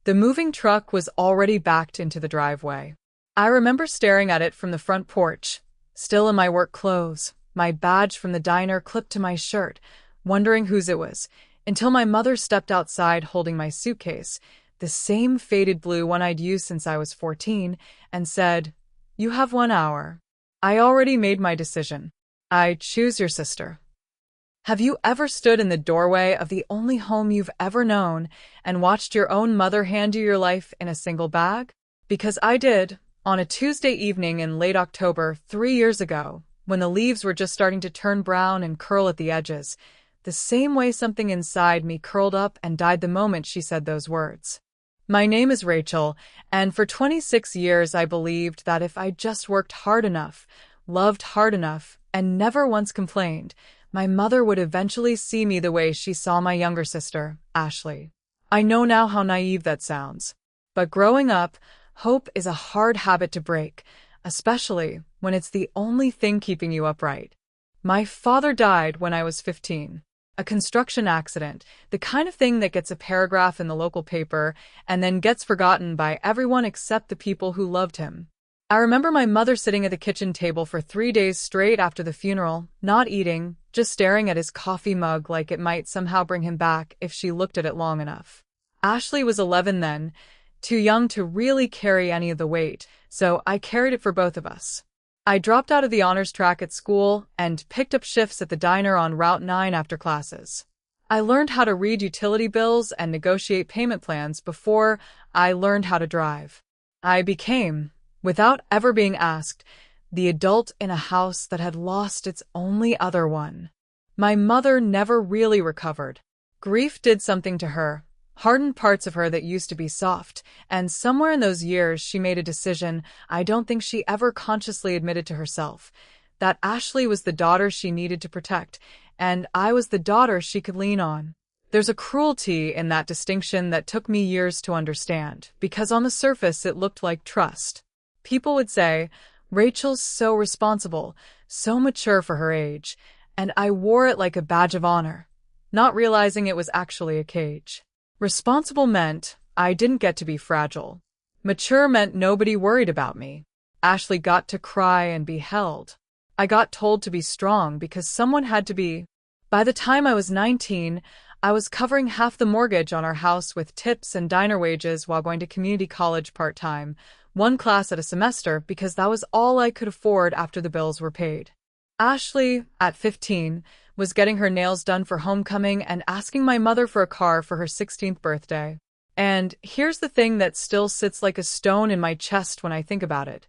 The moving truck was already backed into the driveway. I remember staring at it from the front porch, still in my work clothes, my badge from the diner clipped to my shirt, wondering whose it was, until my mother stepped outside holding my suitcase, the same faded blue one I'd used since I was 14, and said, "You have 1 hour." I already made my decision. I choose your sister. Have you ever stood in the doorway of the only home you've ever known and watched your own mother hand you your life in a single bag? Because I did, on a Tuesday evening in late October 3 years ago, when the leaves were just starting to turn brown and curl at the edges, the same way something inside me curled up and died the moment she said those words. My name is Rachel, and for 26 years I believed that if I just worked hard enough, loved hard enough, and never once complained, my mother would eventually see me the way she saw my younger sister, Ashley. I know now how naive that sounds. But growing up, hope is a hard habit to break, especially when it's the only thing keeping you upright. My father died when I was 15. A construction accident, the kind of thing that gets a paragraph in the local paper and then gets forgotten by everyone except the people who loved him. I remember my mother sitting at the kitchen table for 3 days straight after the funeral, not eating, just staring at his coffee mug like it might somehow bring him back if she looked at it long enough. Ashley was 11 then, too young to really carry any of the weight, so I carried it for both of us. I dropped out of the honors track at school and picked up shifts at the diner on Route 9 after classes. I learned how to read utility bills and negotiate payment plans before I learned how to drive. I became, without ever being asked, the adult in a house that had lost its only other one. My mother never really recovered. Grief did something to her, hardened parts of her that used to be soft, and somewhere in those years she made a decision I don't think she ever consciously admitted to herself, that Ashley was the daughter she needed to protect, and I was the daughter she could lean on. There's a cruelty in that distinction that took me years to understand, because on the surface it looked like trust. People would say, "Rachel's so responsible, so mature for her age," and I wore it like a badge of honor, not realizing it was actually a cage. Responsible meant I didn't get to be fragile. Mature meant nobody worried about me. Ashley got to cry and be held. I got told to be strong because someone had to be. By the time I was 19, I was covering half the mortgage on our house with tips and diner wages while going to community college part-time, one class at a semester because that was all I could afford after the bills were paid. Ashley, at 15, was getting her nails done for homecoming and asking my mother for a car for her 16th birthday. And here's the thing that still sits like a stone in my chest when I think about it.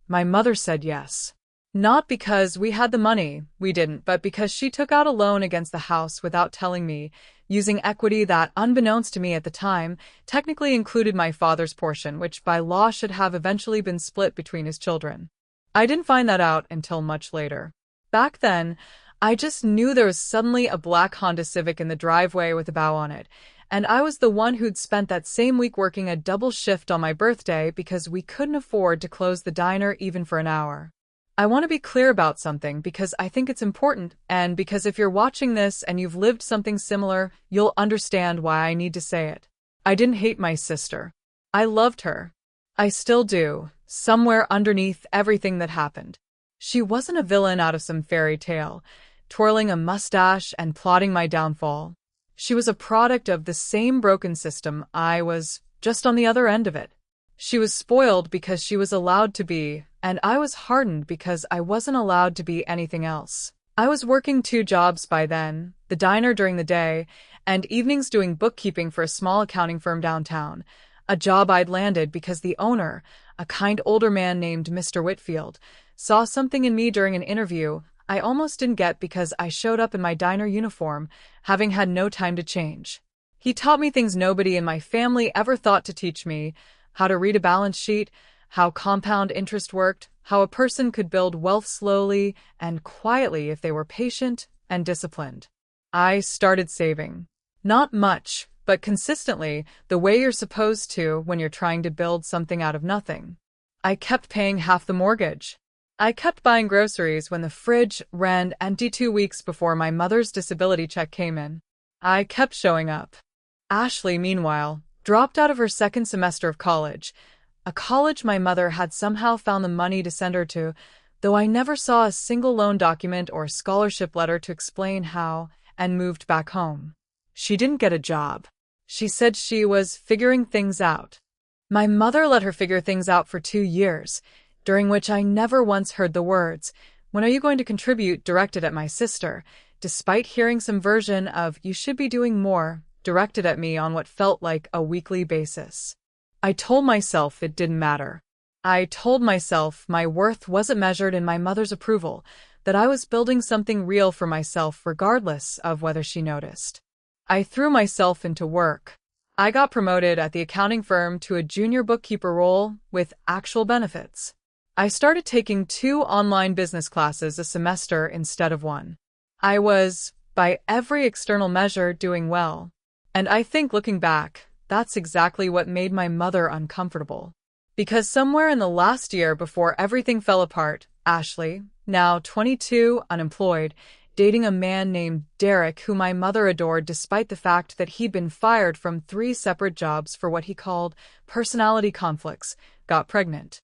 My mother said yes. Not because we had the money, we didn't, but because she took out a loan against the house without telling me, using equity that, unbeknownst to me at the time, technically included my father's portion, which by law should have eventually been split between his children. I didn't find that out until much later. Back then, I just knew there was suddenly a black Honda Civic in the driveway with a bow on it, and I was the one who'd spent that same week working a double shift on my birthday because we couldn't afford to close the diner even for an hour. I want to be clear about something because I think it's important, and because if you're watching this and you've lived something similar, you'll understand why I need to say it. I didn't hate my sister. I loved her. I still do, somewhere underneath everything that happened. She wasn't a villain out of some fairy tale, twirling a mustache and plotting my downfall. She was a product of the same broken system I was, just on the other end of it. She was spoiled because she was allowed to be, and I was hardened because I wasn't allowed to be anything else. I was working 2 jobs by then, the diner during the day, and evenings doing bookkeeping for a small accounting firm downtown, a job I'd landed because the owner, a kind older man named Mr. Whitfield, saw something in me during an interview I almost didn't get because I showed up in my diner uniform, having had no time to change. He taught me things nobody in my family ever thought to teach me: how to read a balance sheet, how compound interest worked, how a person could build wealth slowly and quietly if they were patient and disciplined. I started saving. Not much, but consistently, the way you're supposed to when you're trying to build something out of nothing. I kept paying half the mortgage. I kept buying groceries when the fridge ran empty 2 weeks before my mother's disability check came in. I kept showing up. Ashley, meanwhile, dropped out of her second semester of college, a college my mother had somehow found the money to send her to, though I never saw a single loan document or scholarship letter to explain how, and moved back home. She didn't get a job. She said she was figuring things out. My mother let her figure things out for 2 years, during which I never once heard the words, "When are you going to contribute?" directed at my sister, despite hearing some version of "you should be doing more" directed at me on what felt like a weekly basis. I told myself it didn't matter. I told myself my worth wasn't measured in my mother's approval, that I was building something real for myself regardless of whether she noticed. I threw myself into work. I got promoted at the accounting firm to a junior bookkeeper role with actual benefits. I started taking 2 online business classes a semester instead of 1. I was, by every external measure, doing well. And I think looking back, that's exactly what made my mother uncomfortable. Because somewhere in the last year before everything fell apart, Ashley, now 22, unemployed, dating a man named Derek who my mother adored despite the fact that he'd been fired from 3 separate jobs for what he called personality conflicts, got pregnant.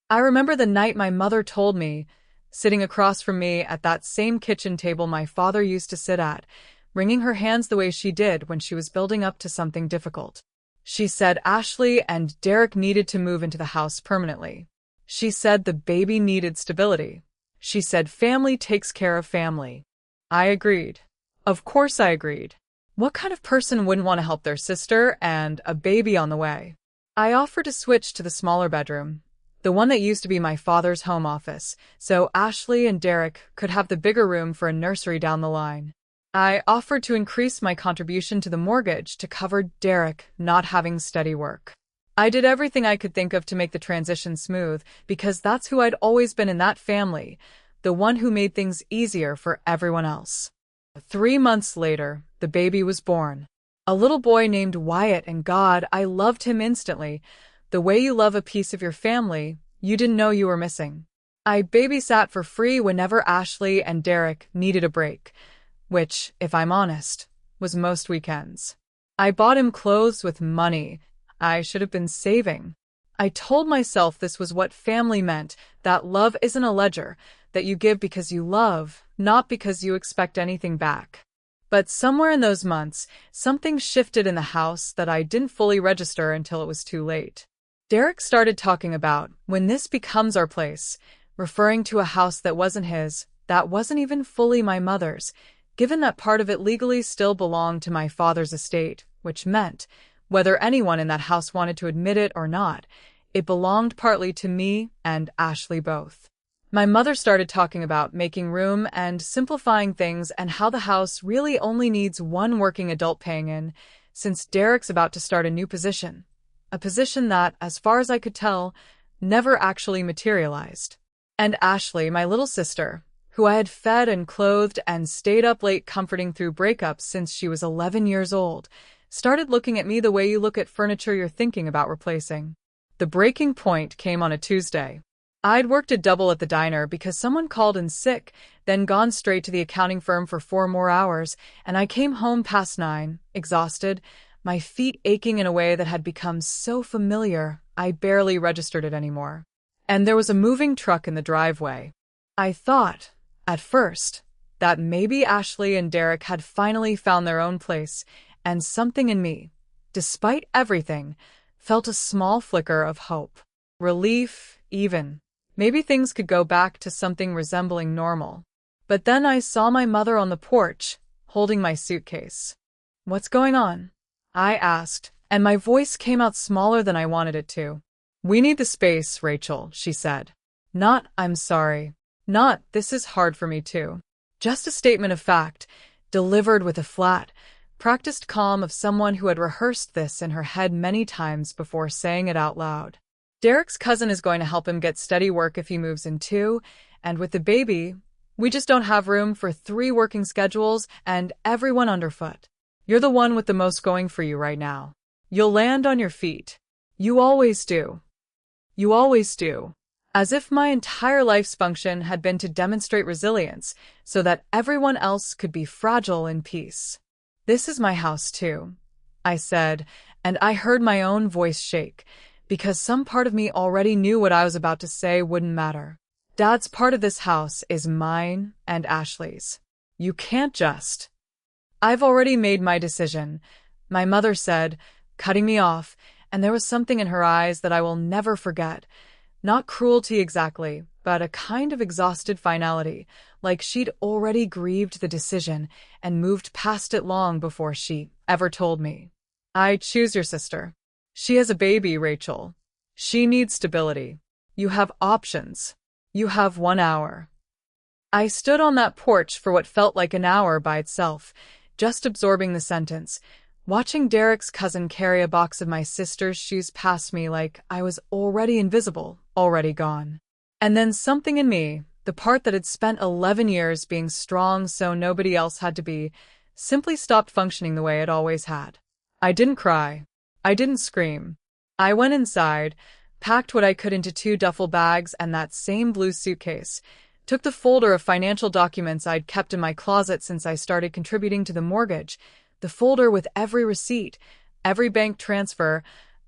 I remember the night my mother told me, sitting across from me at that same kitchen table my father used to sit at, wringing her hands the way she did when she was building up to something difficult. She said Ashley and Derek needed to move into the house permanently. She said the baby needed stability. She said family takes care of family. I agreed. Of course I agreed. What kind of person wouldn't want to help their sister and a baby on the way? I offered to switch to the smaller bedroom, the one that used to be my father's home office, so Ashley and Derek could have the bigger room for a nursery down the line. I offered to increase my contribution to the mortgage to cover Derek not having steady work. I did everything I could think of to make the transition smooth because that's who I'd always been in that family, the one who made things easier for everyone else. 3 months later, the baby was born. A little boy named Wyatt, and God, I loved him instantly. The way you love a piece of your family you didn't know you were missing. I babysat for free whenever Ashley and Derek needed a break, which, if I'm honest, was most weekends. I bought him clothes with money I should have been saving. I told myself this was what family meant, that love isn't a ledger, that you give because you love, not because you expect anything back. But somewhere in those months, something shifted in the house that I didn't fully register until it was too late. Derek started talking about, "When this becomes our place," referring to a house that wasn't his, that wasn't even fully my mother's, given that part of it legally still belonged to my father's estate, which meant, whether anyone in that house wanted to admit it or not, it belonged partly to me and Ashley both. My mother started talking about making room and simplifying things and how the house really only needs 1 working adult paying in, since Derek's about to start a new position. A position that, as far as I could tell, never actually materialized. And Ashley, my little sister, who I had fed and clothed and stayed up late comforting through breakups since she was 11 years old, started looking at me the way you look at furniture you're thinking about replacing. The breaking point came on a Tuesday. I'd worked a double at the diner because someone called in sick, then gone straight to the accounting firm for 4 more hours, and I came home past 9, exhausted, my feet aching in a way that had become so familiar I barely registered it anymore. And there was a moving truck in the driveway. I thought, at first, that maybe Ashley and Derek had finally found their own place, and something in me, despite everything, felt a small flicker of hope. Relief, even. Maybe things could go back to something resembling normal. But then I saw my mother on the porch, holding my suitcase. "What's going on?" I asked, and my voice came out smaller than I wanted it to. "We need the space, Rachel," she said. Not, "I'm sorry." Not, "This is hard for me too." Just a statement of fact, delivered with a flat, practiced calm of someone who had rehearsed this in her head many times before saying it out loud. Derek's cousin is going to help him get steady work if he moves in too, and with the baby, we just don't have room for 3 working schedules and everyone underfoot. You're the one with the most going for you right now. You'll land on your feet. You always do. You always do. As if my entire life's function had been to demonstrate resilience so that everyone else could be fragile in peace. "This is my house too," I said, And I heard my own voice shake, because some part of me already knew what I was about to say wouldn't matter. Dad's part of this house is mine and Ashley's. You can't just. I've already made my decision, my mother said, cutting me off, and there was something in her eyes that I will never forget. Not cruelty exactly, but a kind of exhausted finality, like she'd already grieved the decision and moved past it long before she ever told me. I choose your sister. She has a baby, Rachel. She needs stability. You have options. You have 1 hour. I stood on that porch for what felt like an hour by itself, just absorbing the sentence, watching Derek's cousin carry a box of my sister's shoes past me like I was already invisible, already gone. And then something in me, the part that had spent 11 years being strong so nobody else had to be, simply stopped functioning the way it always had. I didn't cry. I didn't scream. I went inside, packed what I could into 2 duffel bags and that same blue suitcase, took the folder of financial documents I'd kept in my closet since I started contributing to the mortgage, the folder with every receipt, every bank transfer,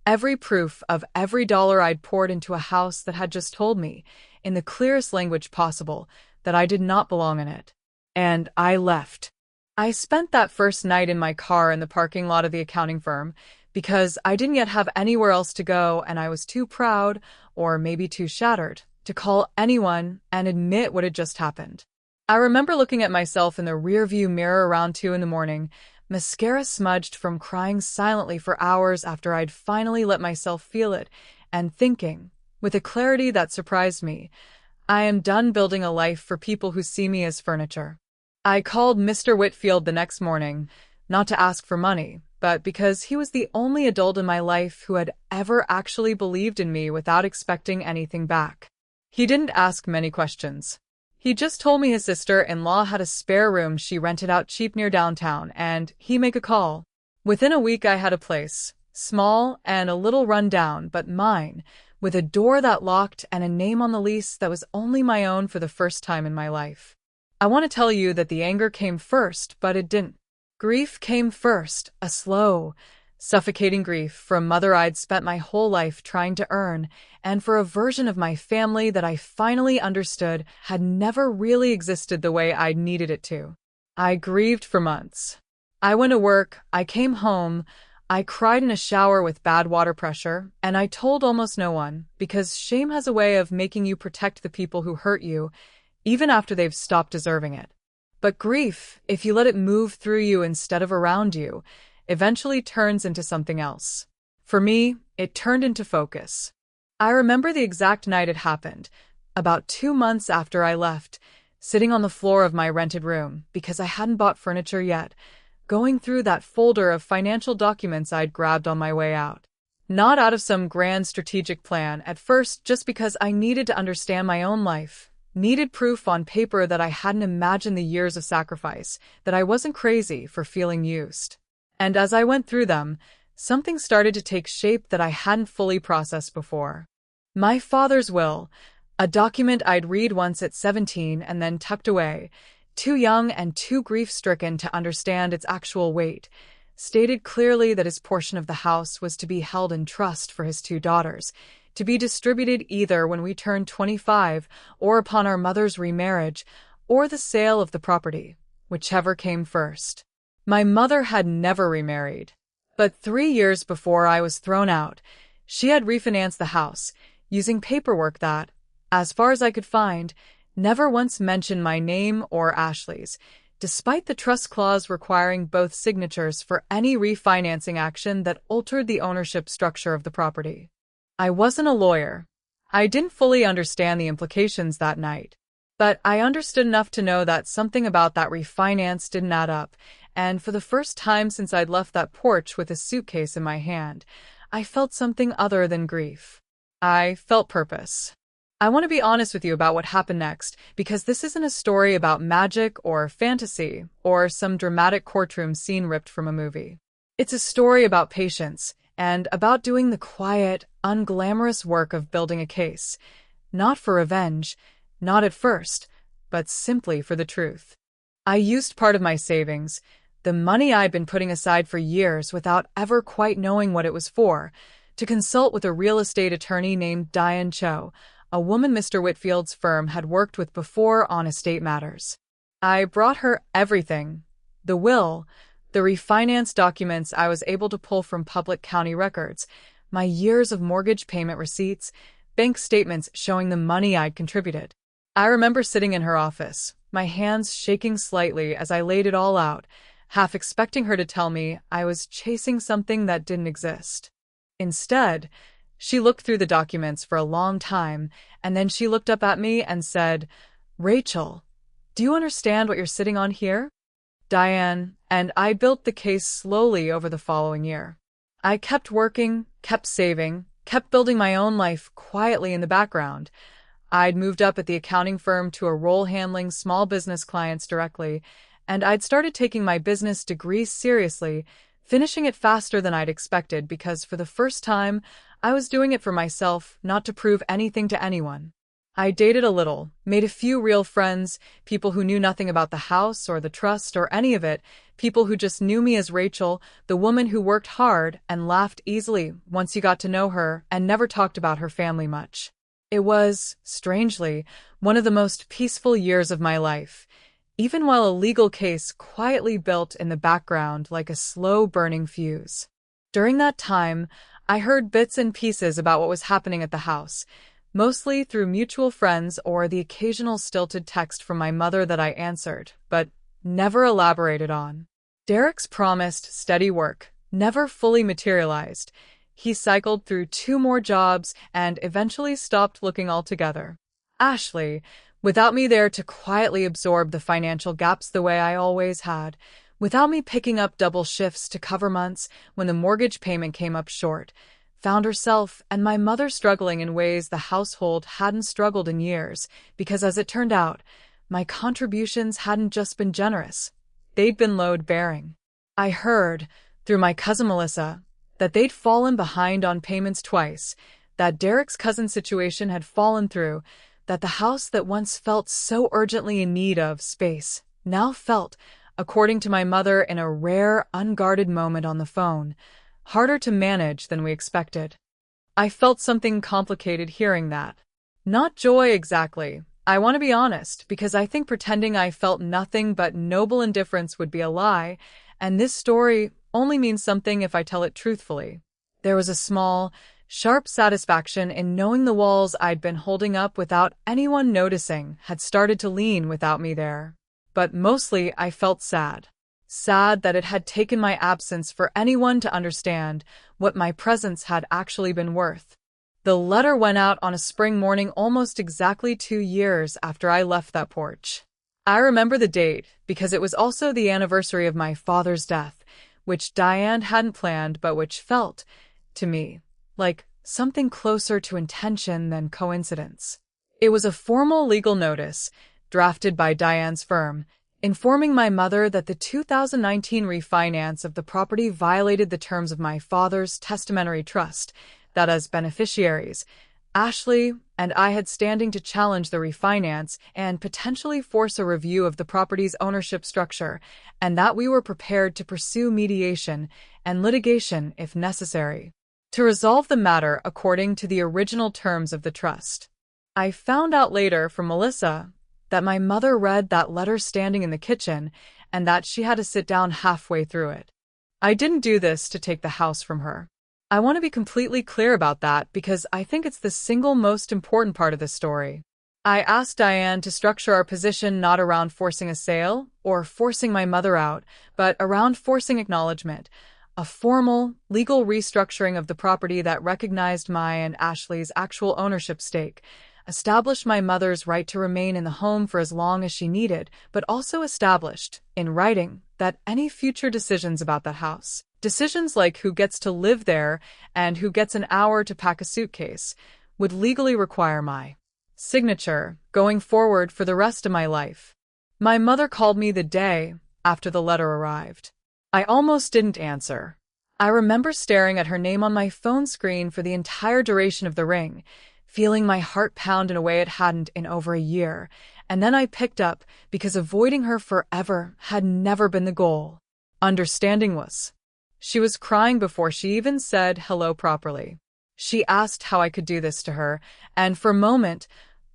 every proof of every dollar I'd poured into a house that had just told me, in the clearest language possible, that I did not belong in it. And I left. I spent that first night in my car in the parking lot of the accounting firm, because I didn't yet have anywhere else to go and I was too proud, or maybe too shattered, to call anyone and admit what had just happened. I remember looking at myself in the rearview mirror around 2 in the morning, mascara smudged from crying silently for hours after I'd finally let myself feel it, and thinking, with a clarity that surprised me, I am done building a life for people who see me as furniture. I called Mr. Whitfield the next morning, not to ask for money, but because he was the only adult in my life who had ever actually believed in me without expecting anything back. He didn't ask many questions. He just told me his sister-in-law had a spare room she rented out cheap near downtown, and he'd make a call. Within a week I had a place, small and a little run down, but mine, with a door that locked and a name on the lease that was only my own for the first time in my life. I want to tell you that the anger came first, but it didn't. Grief came first, a slow, suffocating grief for a mother I'd spent my whole life trying to earn, and for a version of my family that I finally understood had never really existed the way I'd needed it to. I grieved for months. I went to work, I came home, I cried in a shower with bad water pressure, and I told almost no one, because shame has a way of making you protect the people who hurt you, even after they've stopped deserving it. But grief, if you let it move through you instead of around you, eventually turns into something else. For me, it turned into focus. I remember the exact night it happened, about 2 months after I left, sitting on the floor of my rented room, because I hadn't bought furniture yet, going through that folder of financial documents I'd grabbed on my way out. Not out of some grand strategic plan, at first just because I needed to understand my own life, needed proof on paper that I hadn't imagined the years of sacrifice, that I wasn't crazy for feeling used. And as I went through them, something started to take shape that I hadn't fully processed before. My father's will, a document I'd read once at 17 and then tucked away, too young and too grief-stricken to understand its actual weight, stated clearly that his portion of the house was to be held in trust for his 2 daughters, to be distributed either when we turned 25 or upon our mother's remarriage, or the sale of the property, whichever came first. My mother had never remarried, but 3 years before I was thrown out, she had refinanced the house, using paperwork that, as far as I could find, never once mentioned my name or Ashley's, despite the trust clause requiring both signatures for any refinancing action that altered the ownership structure of the property. I wasn't a lawyer. I didn't fully understand the implications that night, but I understood enough to know that something about that refinance didn't add up, and for the first time since I'd left that porch with a suitcase in my hand, I felt something other than grief. I felt purpose. I want to be honest with you about what happened next, because this isn't a story about magic or fantasy or some dramatic courtroom scene ripped from a movie. It's a story about patience and about doing the quiet, unglamorous work of building a case, not for revenge, not at first, but simply for the truth. I used part of my savings, the money I'd been putting aside for years without ever quite knowing what it was for, to consult with a real estate attorney named Diane Cho, a woman Mr. Whitfield's firm had worked with before on estate matters. I brought her everything: the will, the refinance documents I was able to pull from public county records, my years of mortgage payment receipts, bank statements showing the money I'd contributed. I remember sitting in her office, my hands shaking slightly as I laid it all out, half expecting her to tell me I was chasing something that didn't exist. Instead, she looked through the documents for a long time, and then she looked up at me and said, "Rachel, do you understand what you're sitting on here?" Diane and I built the case slowly over the following year. I kept working, kept saving, kept building my own life quietly in the background. I'd moved up at the accounting firm to a role handling small business clients directly, and I'd started taking my business degree seriously, finishing it faster than I'd expected because for the first time, I was doing it for myself, not to prove anything to anyone. I dated a little, made a few real friends, people who knew nothing about the house or the trust or any of it, people who just knew me as Rachel, the woman who worked hard and laughed easily once you got to know her and never talked about her family much. It was, strangely, one of the most peaceful years of my life, even while a legal case quietly built in the background like a slow-burning fuse. During that time, I heard bits and pieces about what was happening at the house, mostly through mutual friends or the occasional stilted text from my mother that I answered, but never elaborated on. Derek's promised steady work never fully materialized. He cycled through 2 more jobs and eventually stopped looking altogether. Ashley, without me there to quietly absorb the financial gaps the way I always had, without me picking up double shifts to cover months when the mortgage payment came up short, found herself and my mother struggling in ways the household hadn't struggled in years, because as it turned out, my contributions hadn't just been generous, they'd been load-bearing. I heard, through my cousin Melissa, that they'd fallen behind on payments twice, that Derek's cousin's situation had fallen through, that the house that once felt so urgently in need of space now felt, according to my mother in a rare, unguarded moment on the phone, harder to manage than we expected. I felt something complicated hearing that. Not joy exactly. I want to be honest, because I think pretending I felt nothing but noble indifference would be a lie, and this story only means something if I tell it truthfully. There was a small, sharp satisfaction in knowing the walls I'd been holding up without anyone noticing had started to lean without me there. But mostly I felt sad. Sad that it had taken my absence for anyone to understand what my presence had actually been worth. The letter went out on a spring morning almost exactly 2 years after I left that porch. I remember the date because it was also the anniversary of my father's death, which Diane hadn't planned but which felt, to me, like something closer to intention than coincidence. It was a formal legal notice, drafted by Diane's firm, informing my mother that the 2019 refinance of the property violated the terms of my father's testamentary trust, that as beneficiaries, Ashley and I had standing to challenge the refinance and potentially force a review of the property's ownership structure, and that we were prepared to pursue mediation and litigation if necessary, to resolve the matter according to the original terms of the trust. I found out later from Melissa that my mother read that letter standing in the kitchen and that she had to sit down halfway through it. I didn't do this to take the house from her. I want to be completely clear about that because I think it's the single most important part of the story. I asked Diane to structure our position not around forcing a sale or forcing my mother out, but around forcing acknowledgement, a formal, legal restructuring of the property that recognized my and Ashley's actual ownership stake, established my mother's right to remain in the home for as long as she needed, but also established, in writing, that any future decisions about that house, decisions like who gets to live there and who gets an hour to pack a suitcase, would legally require my signature going forward for the rest of my life. My mother called me the day after the letter arrived. I almost didn't answer. I remember staring at her name on my phone screen for the entire duration of the ring, feeling my heart pound in a way it hadn't in over a year, and then I picked up because avoiding her forever had never been the goal. understandingless. She was crying before she even said hello properly. She asked how I could do this to her, and for a moment,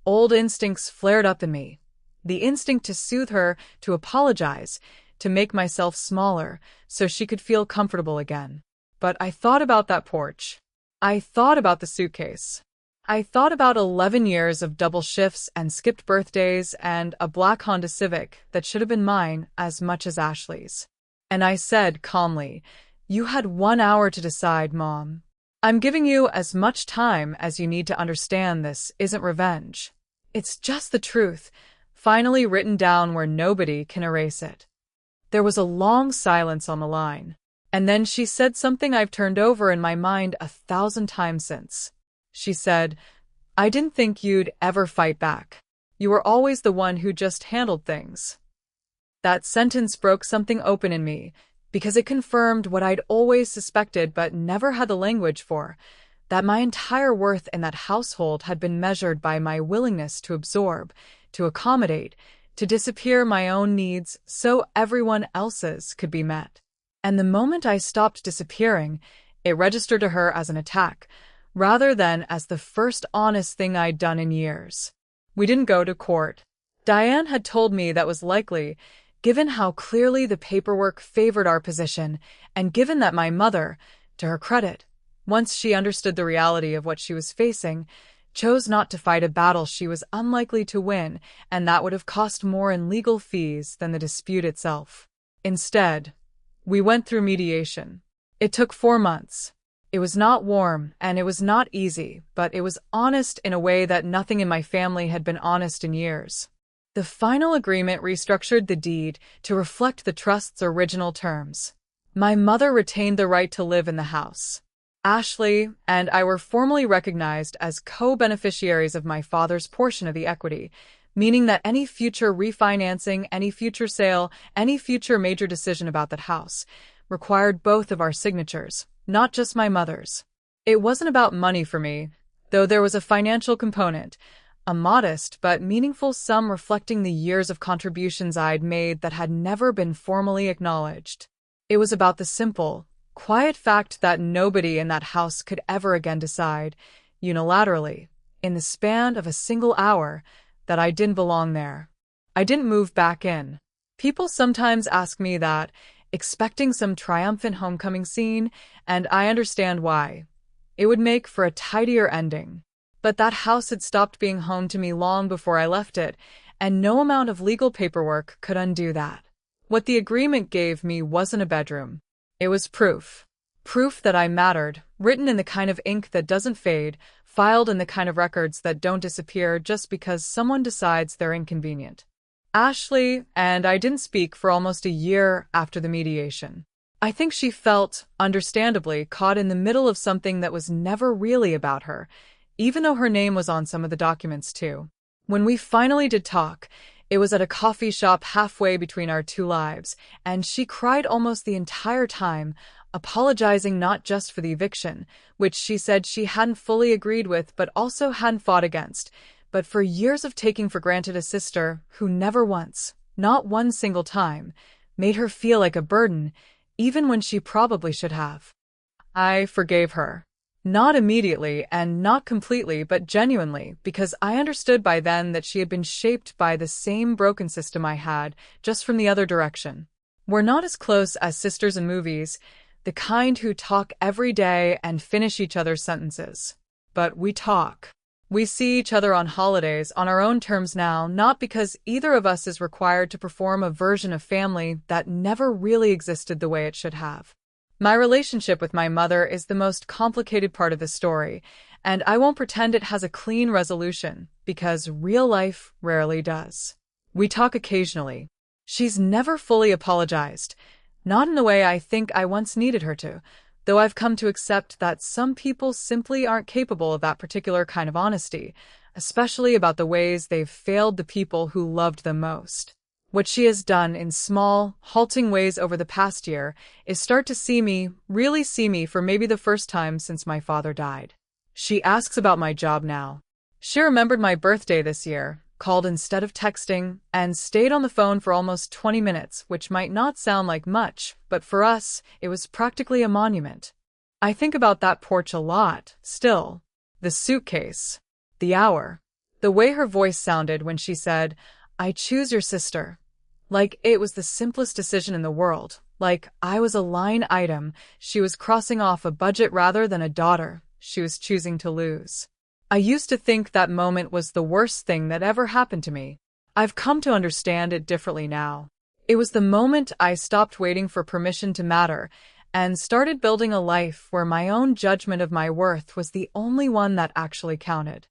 old instincts flared up in me. The instinct to soothe her, to apologize, to make myself smaller so she could feel comfortable again. But I thought about that porch. I thought about the suitcase. I thought about 11 years of double shifts and skipped birthdays and a black Honda Civic that should have been mine as much as Ashley's. And I said calmly, "You had 1 hour to decide, Mom. I'm giving you as much time as you need to understand this isn't revenge. It's just the truth, finally written down where nobody can erase it." There was a long silence on the line, and then she said something I've turned over in my mind 1,000 times since. She said, "I didn't think you'd ever fight back. You were always the one who just handled things." That sentence broke something open in me, because it confirmed what I'd always suspected but never had the language for, that my entire worth in that household had been measured by my willingness to absorb, to accommodate, to disappear my own needs so everyone else's could be met. And the moment I stopped disappearing, it registered to her as an attack, rather than as the first honest thing I'd done in years. We didn't go to court. Diane had told me that was likely, given how clearly the paperwork favored our position, and given that my mother, to her credit, once she understood the reality of what she was facing, chose not to fight a battle she was unlikely to win, and that would have cost more in legal fees than the dispute itself. Instead, we went through mediation. It took 4 months. It was not warm, and it was not easy, but it was honest in a way that nothing in my family had been honest in years. The final agreement restructured the deed to reflect the trust's original terms. My mother retained the right to live in the house. Ashley and I were formally recognized as co-beneficiaries of my father's portion of the equity, meaning that any future refinancing, any future sale, any future major decision about that house required both of our signatures, not just my mother's. It wasn't about money for me, though there was a financial component, a modest but meaningful sum reflecting the years of contributions I'd made that had never been formally acknowledged. It was about the simple, quiet fact that nobody in that house could ever again decide, unilaterally, in the span of a single hour, that I didn't belong there. I didn't move back in. People sometimes ask me that, expecting some triumphant homecoming scene, and I understand why. It would make for a tidier ending. But that house had stopped being home to me long before I left it, and no amount of legal paperwork could undo that. What the agreement gave me wasn't a bedroom. It was proof. Proof that I mattered, written in the kind of ink that doesn't fade, filed in the kind of records that don't disappear just because someone decides they're inconvenient. Ashley and I didn't speak for almost a year after the mediation. I think she felt, understandably, caught in the middle of something that was never really about her, even though her name was on some of the documents too. When we finally did talk, it was at a coffee shop halfway between our two lives, and she cried almost the entire time, apologizing not just for the eviction, which she said she hadn't fully agreed with but also hadn't fought against, but for years of taking for granted a sister who never once, not one single time, made her feel like a burden, even when she probably should have. I forgave her. Not immediately and not completely, but genuinely, because I understood by then that she had been shaped by the same broken system I had, just from the other direction. We're not as close as sisters in movies, the kind who talk every day and finish each other's sentences. But we talk. We see each other on holidays on our own terms now, not because either of us is required to perform a version of family that never really existed the way it should have. My relationship with my mother is the most complicated part of the story, and I won't pretend it has a clean resolution, because real life rarely does. We talk occasionally. She's never fully apologized, not in the way I think I once needed her to, though I've come to accept that some people simply aren't capable of that particular kind of honesty, especially about the ways they've failed the people who loved them most. What she has done in small, halting ways over the past year is start to see me, really see me for maybe the first time since my father died. She asks about my job now. She remembered my birthday this year, called instead of texting, and stayed on the phone for almost 20 minutes, which might not sound like much, but for us, it was practically a monument. I think about that porch a lot, still. The suitcase. The hour. The way her voice sounded when she said, "I choose your sister." Like it was the simplest decision in the world. Like I was a line item. She was crossing off a budget rather than a daughter she was choosing to lose. I used to think that moment was the worst thing that ever happened to me. I've come to understand it differently now. It was the moment I stopped waiting for permission to matter and started building a life where my own judgment of my worth was the only one that actually counted.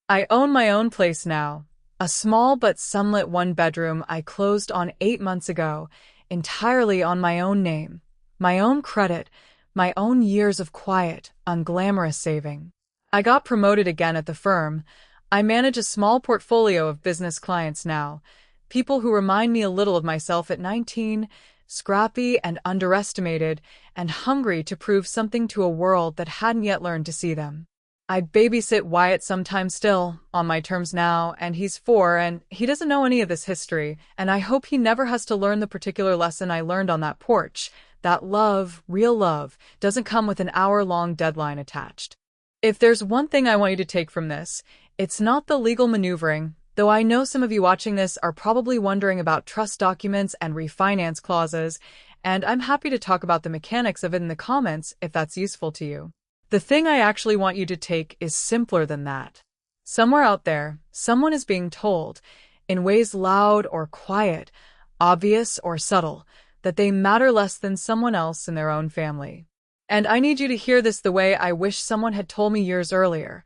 I own my own place now. A small but sunlit one-bedroom I closed on 8 months ago, entirely on my own name, my own credit, my own years of quiet, unglamorous saving. I got promoted again at the firm. I manage a small portfolio of business clients now, people who remind me a little of myself at 19, scrappy and underestimated, and hungry to prove something to a world that hadn't yet learned to see them. I babysit Wyatt sometimes still, on my terms now, and he's 4 and he doesn't know any of this history, and I hope he never has to learn the particular lesson I learned on that porch, that love, real love, doesn't come with an hour-long deadline attached. If there's one thing I want you to take from this, it's not the legal maneuvering, though I know some of you watching this are probably wondering about trust documents and refinance clauses, and I'm happy to talk about the mechanics of it in the comments if that's useful to you. The thing I actually want you to take is simpler than that. Somewhere out there, someone is being told, in ways loud or quiet, obvious or subtle, that they matter less than someone else in their own family. And I need you to hear this the way I wish someone had told me years earlier.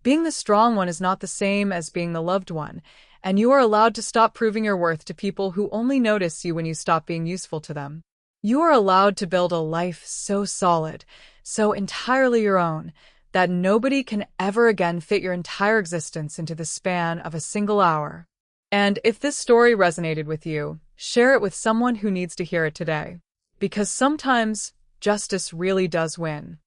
Being the strong one is not the same as being the loved one, and you are allowed to stop proving your worth to people who only notice you when you stop being useful to them. You are allowed to build a life so solid, so entirely your own, that nobody can ever again fit your entire existence into the span of a single hour. And if this story resonated with you, share it with someone who needs to hear it today. Because sometimes, justice really does win.